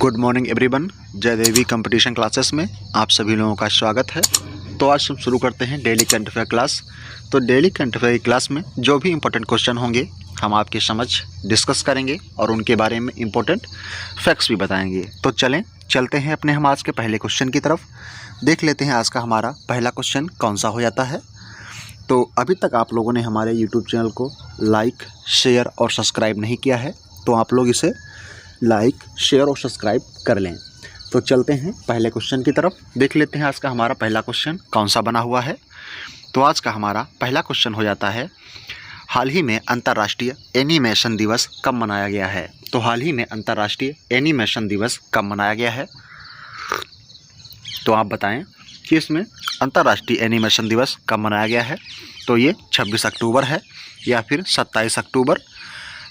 Good morning everyone. जय देवी competition classes में आप सभी लोगों का स्वागत है। तो आज हम शुरू करते हैं डेली करंट अफेयर क्लास। तो डेली करंट अफेयर क्लास में जो भी इंपॉर्टेंट क्वेश्चन होंगे हम आपके समझ डिस्कस करेंगे और उनके बारे में इंपॉर्टेंट फैक्ट्स भी बताएंगे। तो चलते हैं अपने हम आज के पहले क्वेश्चन की तरफ। देख लेते हैं आज का हमारा पहला क्वेश्चन कौन सा हो जाता है। तो अभी तक आप लोगों ने हमारे यूट्यूब चैनल को लाइक, शेयर और सब्सक्राइब नहीं किया है तो आप लोग इसे लाइक, शेयर और सब्सक्राइब कर लें। तो चलते हैं पहले क्वेश्चन की तरफ। देख लेते हैं आज का हमारा पहला क्वेश्चन कौन सा बना हुआ है। तो आज का हमारा पहला क्वेश्चन हो जाता है, हाल ही में अंतर्राष्ट्रीय एनिमेशन दिवस कब मनाया गया है। तो हाल ही में अंतर्राष्ट्रीय एनिमेशन दिवस कब मनाया गया है। तो आप बताएं कि इसमें अंतर्राष्ट्रीय एनिमेशन दिवस कब मनाया गया है। तो ये 26 अक्टूबर है, या फिर 27 अक्टूबर,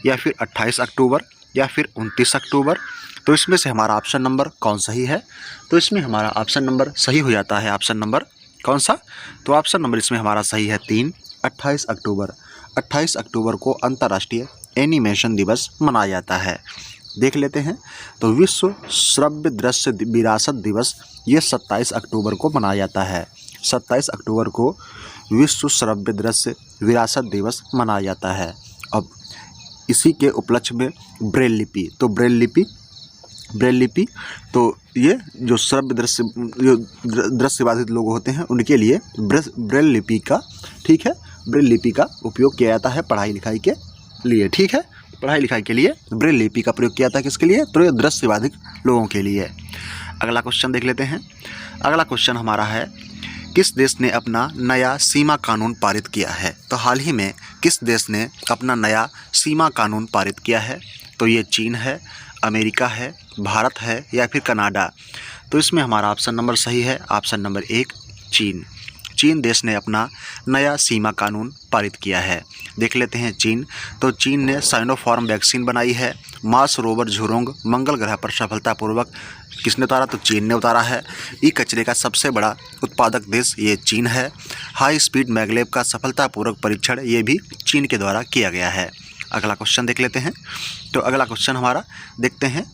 या फिर 28 अक्टूबर, या फिर 29 अक्टूबर। तो इसमें से हमारा ऑप्शन नंबर कौन सही है। तो इसमें हमारा ऑप्शन नंबर सही हो जाता है। ऑप्शन नंबर कौन सा। तो ऑप्शन नंबर इसमें हमारा सही है 3, 28 अक्टूबर। 28 अक्टूबर को अंतर्राष्ट्रीय एनिमेशन दिवस मनाया जाता है। देख लेते हैं। तो विश्व श्रव्य दृश्य विरासत दिवस ये 27 अक्टूबर को मनाया जाता है। 27 अक्टूबर को विश्व श्रव्य दृश्य विरासत दिवस मनाया जाता है। अब इसी के उपलक्ष्य में ब्रेल लिपि, तो ब्रेल लिपि तो ये जो श्रव्य दृश्य बाधित लोग होते हैं उनके लिए ब्रेल लिपि का, ठीक है, ब्रेल लिपि का उपयोग किया जाता है पढ़ाई लिखाई के लिए। ठीक है, पढ़ाई लिखाई के लिए ब्रेल लिपि का प्रयोग किया जाता है। किसके लिए। तो ये दृश्य बाधित लोगों के लिए। अगला क्वेश्चन देख लेते हैं। अगला क्वेश्चन हमारा है, किस देश ने अपना नया सीमा कानून पारित किया है। तो हाल ही में किस देश ने अपना नया सीमा कानून पारित किया है। तो ये चीन है, अमेरिका है, भारत है, या फिर कनाडा। तो इसमें हमारा ऑप्शन नंबर सही है। ऑप्शन नंबर 1 चीन। चीन देश ने अपना नया सीमा कानून पारित किया है। देख लेते हैं चीन। तो चीन ने साइनोफार्म वैक्सीन बनाई है। मार्स रोवर झुरोंग मंगल ग्रह पर सफलतापूर्वक किसने उतारा। तो चीन ने उतारा है। ई कचरे का सबसे बड़ा उत्पादक देश ये चीन है। हाई स्पीड मैगलेव का सफलतापूर्वक परीक्षण ये भी चीन के द्वारा किया गया है। अगला क्वेश्चन देख लेते हैं। तो अगला क्वेश्चन हमारा देखते हैं।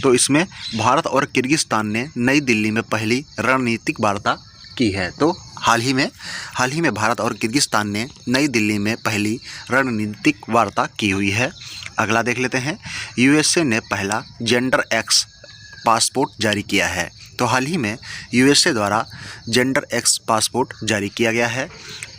तो इसमें भारत और किर्गिस्तान ने नई दिल्ली में पहली रणनीतिक वार्ता की है। तो हाल ही में भारत और किर्गिस्तान ने नई दिल्ली में पहली रणनीतिक वार्ता की हुई है। अगला देख लेते हैं। यूएसए ने पहला जेंडर एक्स पासपोर्ट जारी किया है। तो हाल ही में यूएसए द्वारा जेंडर एक्स पासपोर्ट जारी किया गया है।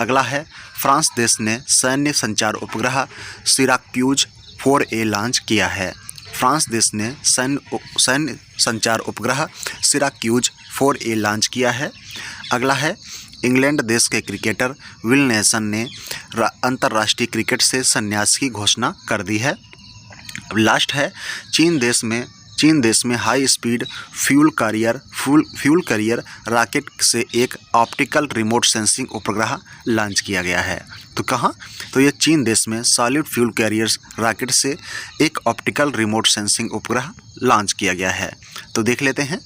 अगला है, फ्रांस देश ने सैन्य संचार उपग्रह सिराक्यूज 4A लॉन्च किया है। फ्रांस देश ने सैन्य संचार उपग्रह सिराक्यूज 4A लॉन्च किया है। अगला है, इंग्लैंड देश के क्रिकेटर विल नेल्सन ने अंतर्राष्ट्रीय क्रिकेट से संन्यास की घोषणा कर दी है। लास्ट है, चीन देश में high speed fuel carrier rocket से एक ऑप्टिकल रिमोट सेंसिंग उपग्रह लॉन्च किया गया है। तो कहाँ। तो ये चीन देश में सॉलिड फ्यूल कैरियर रॉकेट से एक ऑप्टिकल रिमोट सेंसिंग उपग्रह लॉन्च किया गया है। तो देख लेते हैं।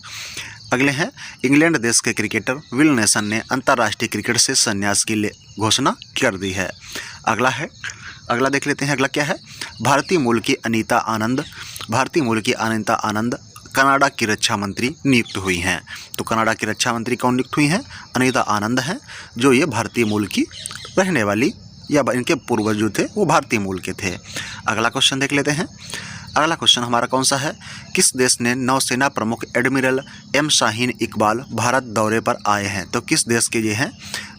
अगले हैं, इंग्लैंड देश के क्रिकेटर विल नेल्सन ने अंतर्राष्ट्रीय क्रिकेट से संन्यास की घोषणा कर दी है। अगला देख लेते हैं। अगला क्या है, भारतीय मूल की अनीता आनंद कनाडा की रक्षा मंत्री नियुक्त हुई हैं। तो कनाडा की रक्षा मंत्री कौन नियुक्त हुई हैं। अनीता आनंद हैं, जो ये भारतीय मूल की रहने वाली, या इनके पूर्वज जो थे वो भारतीय मूल के थे। अगला क्वेश्चन देख लेते हैं। अगला क्वेश्चन हमारा कौन सा है, किस देश ने नौसेना प्रमुख एडमिरल एम शाहीन इकबाल भारत दौरे पर आए हैं। तो किस देश के ये हैं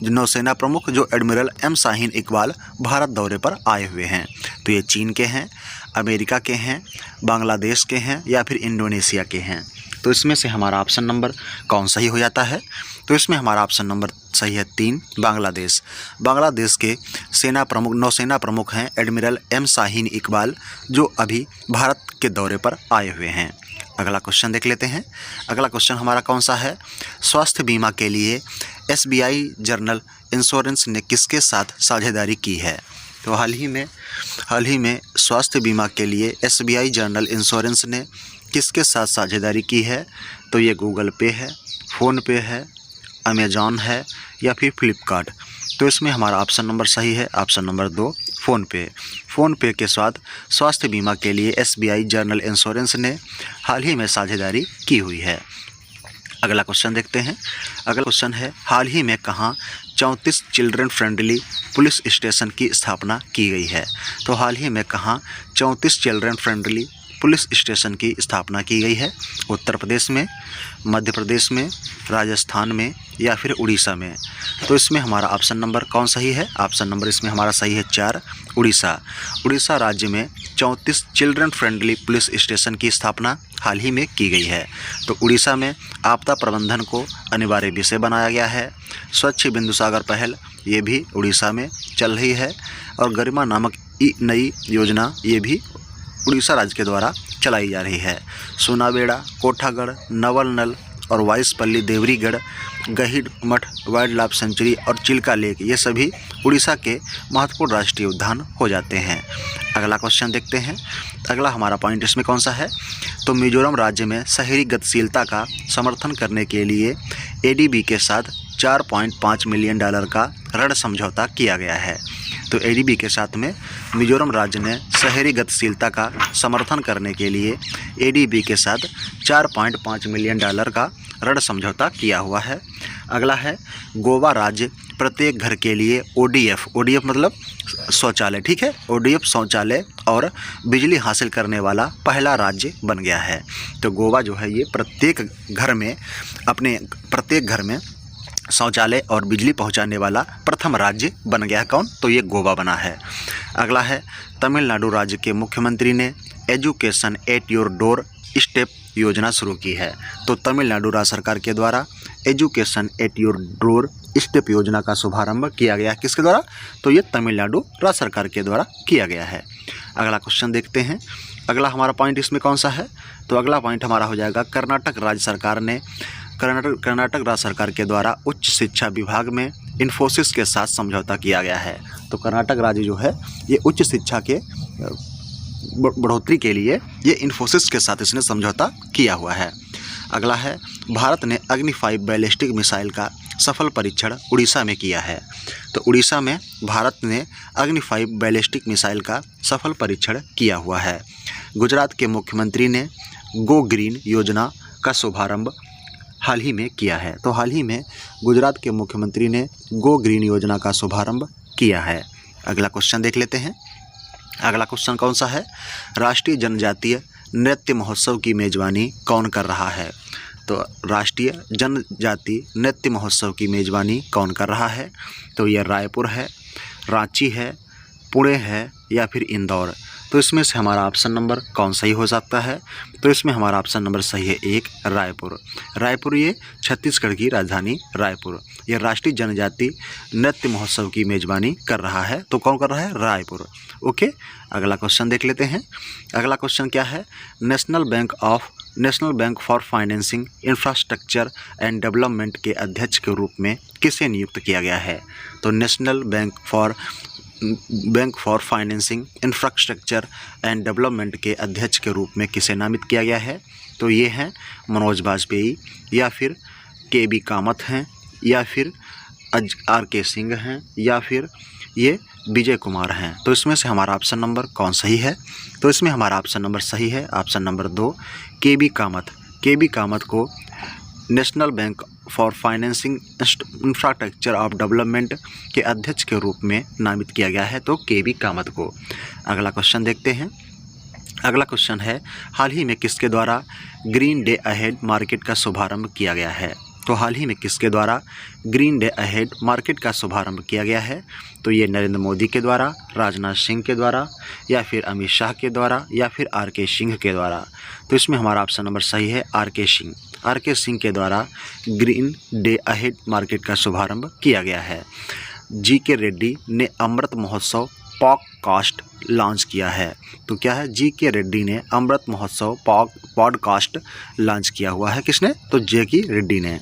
जो नौसेना प्रमुख जो एडमिरल एम शाहीन इकबाल भारत दौरे पर आए हुए हैं। तो ये चीन के हैं, अमेरिका के हैं, बांग्लादेश के हैं, या फिर इंडोनेशिया के हैं। तो इसमें से हमारा ऑप्शन नंबर कौन सही हो जाता है। तो इसमें हमारा ऑप्शन नंबर सही है 3 बांग्लादेश। बांग्लादेश के नौसेना प्रमुख हैं एडमिरल एम शाहीन इकबाल, जो अभी भारत के दौरे पर आए हुए हैं। अगला क्वेश्चन देख लेते हैं। अगला क्वेश्चन हमारा कौन सा है, स्वास्थ्य बीमा के लिए SBI जनरल इंश्योरेंस ने किसके साथ साझेदारी की है। तो हाल ही में स्वास्थ्य बीमा के लिए SBI जनरल इंश्योरेंस ने किसके साथ साझेदारी की है। तो ये गूगल पे है, फ़ोनपे है, अमेजॉन है, या फिर फ्लिपकार्ट। तो इसमें हमारा ऑप्शन नंबर सही है। ऑप्शन नंबर 2 फ़ोनपे के साथ स्वास्थ्य बीमा के लिए SBI जनरल इंश्योरेंस ने हाल ही में साझेदारी की हुई है। अगला क्वेश्चन देखते हैं। अगला क्वेश्चन है, हाल ही में कहाँ 34 चिल्ड्रन फ्रेंडली पुलिस स्टेशन की स्थापना की गई है? तो हाल ही में कहाँ 34 चिल्ड्रन फ्रेंडली पुलिस स्टेशन की स्थापना की गई है? उत्तर प्रदेश में, मध्य प्रदेश में, राजस्थान में या फिर उड़ीसा में? तो इसमें हमारा ऑप्शन नंबर कौन सही है? ऑप्शन नंबर इसमें हमारा सही है 4, उड़ीसा। उड़ीसा राज्य में 34 चिल्ड्रन फ्रेंडली पुलिस स्टेशन की स्थापना हाल ही में की गई है। तो उड़ीसा में आपदा प्रबंधन को अनिवार्य विषय बनाया गया है। स्वच्छ बिंदुसागर पहल ये भी उड़ीसा में चल रही है और गरिमा नामक नई योजना ये भी उड़ीसा राज्य के द्वारा चलाई जा रही है। सोनाबेड़ा, कोठागढ़, नवल नल और वाइसपल्ली देवरीगढ़, गहीर मठ वाइल्ड लाइफ सेंचुरी और चिल्का लेक ये सभी उड़ीसा के महत्वपूर्ण राष्ट्रीय उद्यान हो जाते हैं। अगला क्वेश्चन देखते हैं। अगला हमारा पॉइंट इसमें कौन सा है? तो मिजोरम राज्य में शहरी गतिशीलता का समर्थन करने के लिए ADB के साथ $4.5 मिलियन का ऋण समझौता किया गया है। तो ADB के साथ में मिजोरम राज्य ने शहरी गतिशीलता का समर्थन करने के लिए ADB के साथ $4.5 मिलियन का ऋण समझौता किया हुआ है। अगला है, गोवा राज्य प्रत्येक घर के लिए ODF मतलब शौचालय, ठीक है, ODF शौचालय और बिजली हासिल करने वाला पहला राज्य बन गया है। तो गोवा जो है ये प्रत्येक घर में शौचालय और बिजली पहुंचाने वाला प्रथम राज्य बन गया है। कौन? तो ये गोवा बना है। अगला है, तमिलनाडु राज्य के मुख्यमंत्री ने education at your door step योजना शुरू की है। तो तमिलनाडु राज्य सरकार के द्वारा education at your door step योजना का शुभारंभ किया गया। किसके द्वारा? तो ये तमिलनाडु राज्य सरकार के द्वारा किया गया है। अगला क्वेश्चन देखते हैं। अगला हमारा पॉइंट इसमें कौन सा है? तो अगला पॉइंट हमारा हो जाएगा, कर्नाटक राज्य सरकार के द्वारा उच्च शिक्षा विभाग में इन्फोसिस के साथ समझौता किया गया है। तो कर्नाटक राज्य जो है ये उच्च शिक्षा के बढ़ोतरी के लिए ये इन्फोसिस के साथ इसने समझौता किया हुआ है। अगला है, भारत ने अग्नि 5 बैलिस्टिक मिसाइल का सफल परीक्षण उड़ीसा में किया है। तो उड़ीसा में भारत ने अग्नि 5 बैलिस्टिक मिसाइल का सफल परीक्षण किया हुआ है। गुजरात के मुख्यमंत्री ने गो ग्रीन योजना का शुभारंभ हाल ही में किया है। तो हाल ही में गुजरात के मुख्यमंत्री ने गो ग्रीन योजना का शुभारंभ किया है। अगला क्वेश्चन देख लेते हैं। अगला क्वेश्चन कौन सा है? राष्ट्रीय जनजातीय नृत्य महोत्सव की मेज़बानी कौन कर रहा है? तो राष्ट्रीय जनजातीय नृत्य महोत्सव की मेज़बानी कौन कर रहा है? तो ये रायपुर है, रांची है, पुणे है या फिर इंदौर? तो इसमें से हमारा ऑप्शन नंबर कौन सही हो सकता है? तो इसमें हमारा ऑप्शन नंबर सही है 1, रायपुर ये छत्तीसगढ़ की राजधानी रायपुर ये राष्ट्रीय जनजातीय नृत्य महोत्सव की मेज़बानी कर रहा है। तो कौन कर रहा है? रायपुर। ओके, अगला क्वेश्चन देख लेते हैं। अगला क्वेश्चन क्या है? National bank for financing infrastructure and development के अध्यक्ष के रूप में किसे नियुक्त किया गया है? तो national bank for financing infrastructure and development के अध्यक्ष के रूप में किसे नामित किया गया है? तो ये हैं मनोज वाजपेयी या फिर KB कामत हैं या फिर RK सिंह हैं या फिर ये विजय कुमार हैं। तो इसमें से हमारा ऑप्शन नंबर कौन सही है? तो इसमें हमारा ऑप्शन नंबर सही है ऑप्शन नंबर 2, KB कामत को national bank for financing infrastructure of development के अध्यक्ष के रूप में नामित किया गया है। तो KB कामत को। अगला क्वेश्चन देखते हैं। अगला क्वेश्चन है, हाल ही में किसके द्वारा ग्रीन डे अहेड मार्केट का शुभारंभ किया गया है? तो हाल ही में किसके द्वारा ग्रीन डे अहेड मार्केट का शुभारंभ किया गया है? तो ये नरेंद्र मोदी के द्वारा, राजनाथ सिंह के द्वारा या फिर अमित शाह के द्वारा या फिर RK सिंह के द्वारा? तो इसमें हमारा ऑप्शन नंबर सही है RK सिंह के द्वारा ग्रीन डे अहेड मार्केट का शुभारंभ किया गया है। GK रेड्डी ने अमृत महोत्सव पॉडकास्ट लॉन्च किया है। तो क्या है? GK रेड्डी ने अमृत महोत्सव पॉडकास्ट लॉन्च किया हुआ है। किसने? तो JK रेड्डी ने।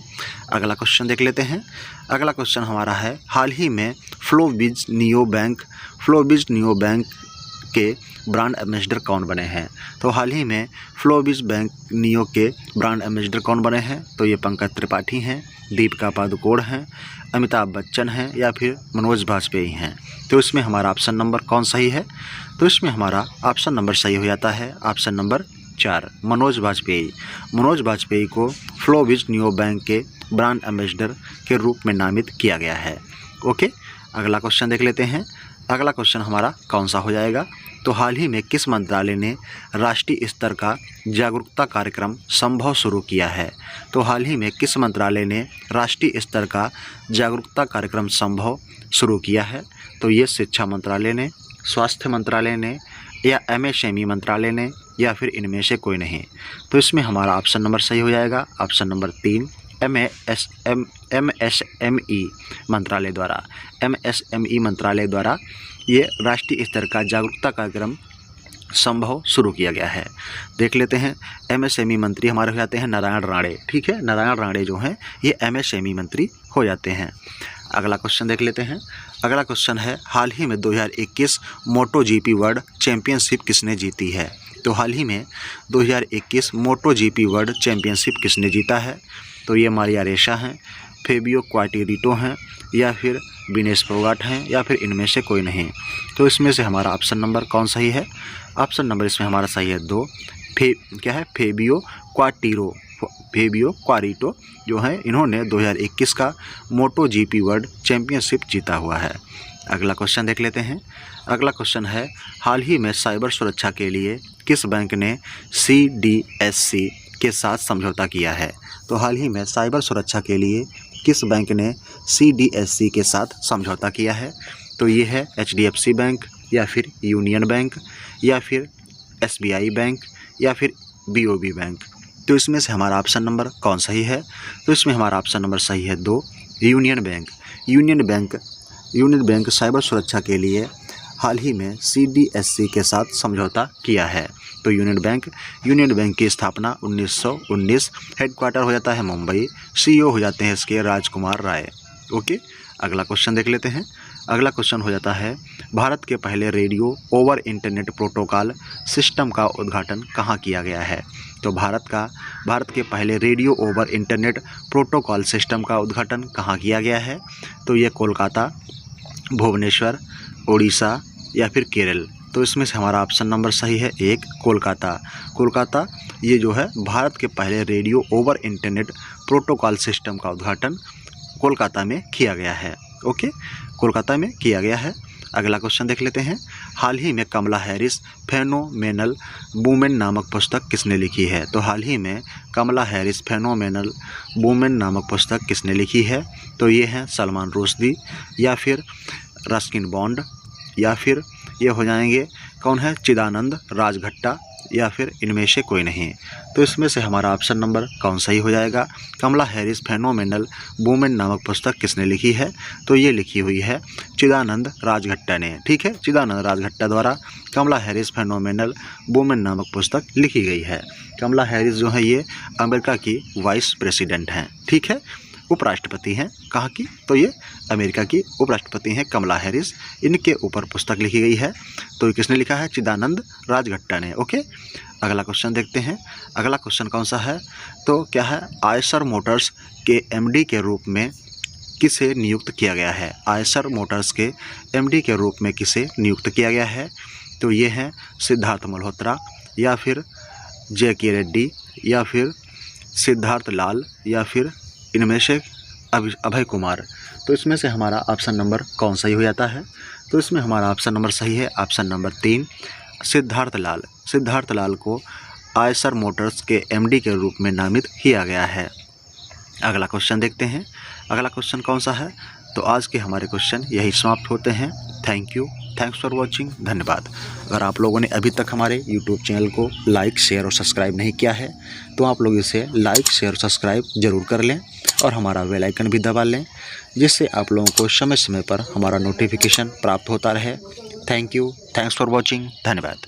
अगला क्वेश्चन देख लेते हैं। अगला क्वेश्चन हमारा है, हाल ही में फ्लोबिज नियो बैंक के ब्रांड एम्बेसडर कौन बने हैं? तो हाल ही में फ्लोबिस बैंक नियो के ब्रांड एम्बेसडर कौन बने हैं? तो ये पंकज त्रिपाठी हैं, दीपिका पादुकोण हैं, अमिताभ बच्चन हैं या फिर मनोज बाजपेयी हैं। तो इसमें हमारा ऑप्शन नंबर कौन सही है? तो इसमें हमारा ऑप्शन नंबर सही हो जाता है ऑप्शन नंबर 4, मनोज बाजपेयी। मनोज बाजपेयी को फ्लोबिस नियो बैंक के ब्रांड एम्बेसडर के रूप में नामित किया गया है। ओके, अगला क्वेश्चन देख लेते हैं। अगला क्वेश्चन हमारा कौन सा हो जाएगा? तो हाल ही में किस मंत्रालय ने राष्ट्रीय स्तर का जागरूकता कार्यक्रम संभव शुरू किया है? तो हाल ही में किस मंत्रालय ने राष्ट्रीय स्तर का जागरूकता कार्यक्रम संभव शुरू किया है? तो ये शिक्षा मंत्रालय ने, स्वास्थ्य मंत्रालय ने या MSME मंत्रालय ने या फिर इनमें से कोई नहीं। तो इसमें हमारा ऑप्शन नंबर सही हो जाएगा ऑप्शन नंबर 3, MSME मंत्रालय द्वारा। MSME मंत्रालय द्वारा ये राष्ट्रीय स्तर का जागरूकता कार्यक्रम संभव शुरू किया गया है। देख लेते हैं, MSME मंत्री हमारे हो जाते हैं नारायण राणे। ठीक है, नारायण राणे जो हैं ये MSME मंत्री हो जाते हैं। अगला क्वेश्चन देख लेते हैं। अगला क्वेश्चन है, हाल ही में 2021 मोटो GP वर्ल्ड चैंपियनशिप किसने जीती है? तो हाल ही में 2021 मोटो GP वर्ल्ड चैंपियनशिप किसने जीता है? तो ये मारिया रेशा हैं, फेबियो क्वार्टेरिटो हैं या फिर विनेश फोगाट हैं या फिर इनमें से कोई नहीं। तो इसमें से हमारा ऑप्शन नंबर कौन सही है? ऑप्शन नंबर इसमें हमारा सही है 2, फेबियो क्वारिटो जो है इन्होंने 2021 का मोटो GP वर्ल्ड चैंपियनशिप जीता हुआ है। अगला क्वेश्चन देख लेते हैं। अगला क्वेश्चन है, हाल ही में साइबर सुरक्षा के लिए किस बैंक ने CDSC के साथ समझौता किया है? तो हाल ही में साइबर सुरक्षा के लिए किस बैंक ने CDSC के साथ समझौता किया है? तो ये है HDFC बैंक या फिर यूनियन बैंक या फिर SBI बैंक या फिर BOB बैंक। तो इसमें से हमारा ऑप्शन नंबर कौन सही है? तो इसमें हमारा ऑप्शन नंबर सही है 2, union bank. Union bank cyber सुरक्षा के लिए हाल ही में CDSC के साथ समझौता किया है। तो यूनियन बैंक की स्थापना 1919, हेडक्वार्टर हो जाता है मुंबई, CEO हो जाते हैं इसके राजकुमार राय। ओके, अगला क्वेश्चन देख लेते हैं। अगला क्वेश्चन हो जाता है, भारत के पहले radio over internet protocol system का उद्घाटन कहाँ किया गया है? तो भारत के पहले radio over internet protocol system का उद्घाटन कहाँ किया गया है? तो ये कोलकाता, भुवनेश्वर, उड़ीसा या फिर केरल। तो इसमें से हमारा ऑप्शन नंबर सही है 1, कोलकाता। ये जो है भारत के पहले radio over internet protocol system का उद्घाटन कोलकाता में किया गया है। ओके, कोलकाता में किया गया है। अगला क्वेश्चन देख लेते हैं। हाल ही में कमला हैरिस फेनोमेनल वुमेन नामक पुस्तक किसने लिखी है? तो हाल ही में कमला हैरिस फेनोमेनल वुमेन नामक पुस्तक किसने लिखी है? तो ये हैं सलमान रुश्दी या फिर रस्किन बॉन्ड या फिर ये हो जाएंगे कौन है, चिदानंद राजघट्टा या फिर इनमें से कोई नहीं। तो इसमें से हमारा ऑप्शन नंबर कौन सही हो जाएगा? कमला हैरिस फेनोमेनल वुमेन नामक पुस्तक किसने लिखी है? तो ये लिखी हुई है चिदानंद राजघट्टा ने। ठीक है, चिदानंद राजघट्टा द्वारा कमला हैरिस फेनोमेनल वुमेन नामक पुस्तक लिखी गई है। कमला हैरिस जो है ये अमेरिका की वाइस प्रेसिडेंट हैं। ठीक है, उपराष्ट्रपति हैं। कहाँ की? तो ये अमेरिका की उपराष्ट्रपति हैं कमला हैरिस। इनके ऊपर पुस्तक लिखी गई है। तो ये किसने लिखा है? चिदानंद राजघट्टा ने। ओके, अगला क्वेश्चन देखते हैं। अगला क्वेश्चन कौन सा है? तो क्या है, आयशर मोटर्स के MD के रूप में किसे नियुक्त किया गया है? आयशर मोटर्स के MD के रूप में किसे नियुक्त किया गया है? तो ये हैं सिद्धार्थ मल्होत्रा या फिर JK रेड्डी या फिर सिद्धार्थ लाल या फिर इनमें से अभय कुमार। तो इसमें से हमारा ऑप्शन नंबर कौन सही हो जाता है? तो इसमें हमारा ऑप्शन नंबर सही है ऑप्शन नंबर 3, सिद्धार्थ लाल को आयशर मोटर्स के MD के रूप में नामित किया गया है। अगला क्वेश्चन देखते हैं। अगला क्वेश्चन कौन सा है? तो आज के हमारे क्वेश्चन यही समाप्त होते हैं। Thanks for watching. धन्यवाद। अगर आप लोगों ने अभी तक हमारे YouTube चैनल को लाइक, शेयर और सब्सक्राइब नहीं किया है तो आप लोग इसे लाइक, शेयर और सब्सक्राइब जरूर कर लें और हमारा बेल आइकन भी दबा लें, जिससे आप लोगों को समय समय पर हमारा नोटिफिकेशन प्राप्त होता रहे। Thanks for watching. धन्यवाद।